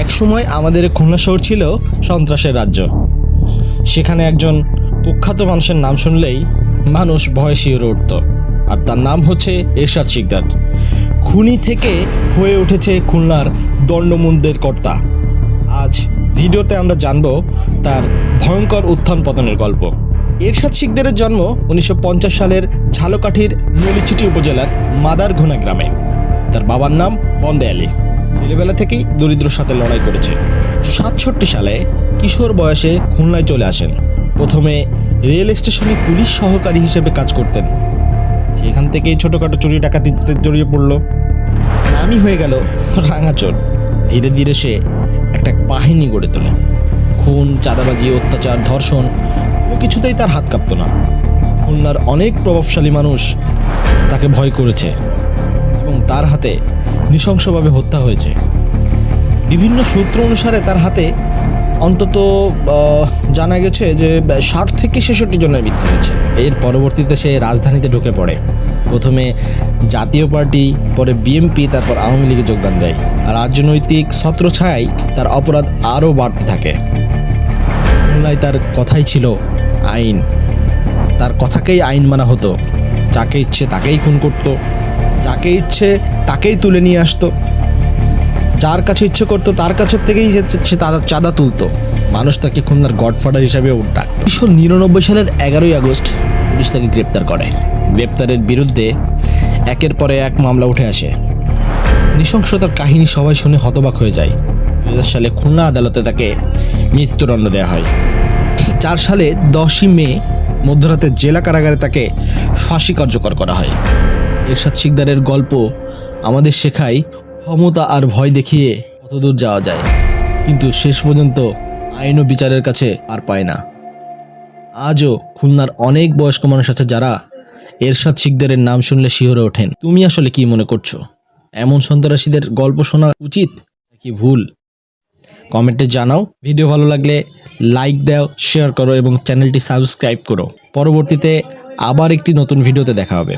একসময় আমাদের খুলনা শহর ছিল সন্ত্রাসের রাজ্য। সেখানে একজন কুখ্যাত মানুষের নাম শুনলেই মানুষ ভয়ে শিহরে উঠত, আর তার নাম হচ্ছে এরশাদ শিকদার। খুনি থেকে হয়ে উঠেছে খুলনার দণ্ডমুণ্ডের কর্তা। আজ ভিডিওতে আমরা জানব তার ভয়ঙ্কর উত্থান পতনের গল্প। এরশাদ শিকদারের জন্ম 1950 সালের ঝালকাঠির নলিচিটি উপজেলার মাদারঘোনা গ্রামে। তার বাবার নাম বন্দে আলী। ছেলেবেলা থেকেই দরিদ্রর সাথে লড়াই করেছে। 67 সালে কিশোর বয়সে খুলনায় চলে আসেন। প্রথমে রেল স্টেশনে পুলিশ সহকারী হিসেবে কাজ করতেন। সেখান থেকেই ছোটোখাটো চুরি ডাকাতিতে জড়িয়ে পড়ল। নামই হয়ে গেল রাঙাচোর। ধীরে ধীরে সে একটা বাহিনী গড়ে তোলে। খুন, চাঁদাবাজি, অত্যাচার, ধর্ষণ কোনো কিছুতেই তার হাত কাঁপত না। খুলনার অনেক প্রভাবশালী মানুষ তাকে ভয় করেছে এবং তার হাতে নৃশংসভাবে হত্যা হয়েছে। বিভিন্ন সূত্র অনুসারে তার হাতে অন্তত জানা গেছে যে 60 থেকে 66 জনের মৃত্যু হয়েছে। এর পরবর্তীতে সে রাজধানীতে ঢুকে পড়ে। প্রথমে জাতীয় পার্টি, পরে বিএনপি, তারপর আওয়ামী লীগে যোগদান দেয়। আর রাজনৈতিক ছত্রছায়ায় তার অপরাধ আরও বাড়তে থাকে। খুলনায় তার কথাই ছিল আইন। তার কথাকেই আইন মানা হতো। যাকে ইচ্ছে তাকেই খুন করত, যাকে ইচ্ছে তাকেই তুলে নিয়ে আসতো, যার কাছে ইচ্ছে করতো তার কাছের থেকেই সে চাঁদা তুলতো। মানুষ তাকে খুলনার গডফাদার হিসাবেও ডাকত। 1999 সালের 11ই আগস্ট পুলিশ তাকে গ্রেপ্তার করে। গ্রেপ্তারের বিরুদ্ধে একের পরে এক মামলা উঠে আসে। নৃশংসতার কাহিনী সবাই শুনে হতবাক হয়ে যায়। 2000 সালে খুলনা আদালতে তাকে মৃত্যুদণ্ড দেওয়া হয়। 4 সালে 10ই মে মধ্যরাতে জেলা কারাগারে তাকে ফাঁসি কার্যকর করা হয়। এরশাদ শিকদারের গল্প আমাদের শেখায় ক্ষমতা আর ভয় দেখিয়ে কতদূর যাওয়া যায়, কিন্তু শেষ পর্যন্ত আইন ও বিচারের কাছে পার পায় না। আজও খুলনার অনেক বয়স্ক মানুষ আছে যারা এরশাদ শিকদারের নাম শুনলে শিহরে ওঠেন। তুমি আসলে কি মনে করছো? এমন সন্ত্রাসীদের গল্প শোনা উচিত নাকি ভুল? কমেন্টে জানাও। ভিডিও ভালো লাগলে লাইক দাও, শেয়ার করো এবং চ্যানেলটি সাবস্ক্রাইব করো। পরবর্তীতে আবার একটি নতুন ভিডিওতে দেখা হবে।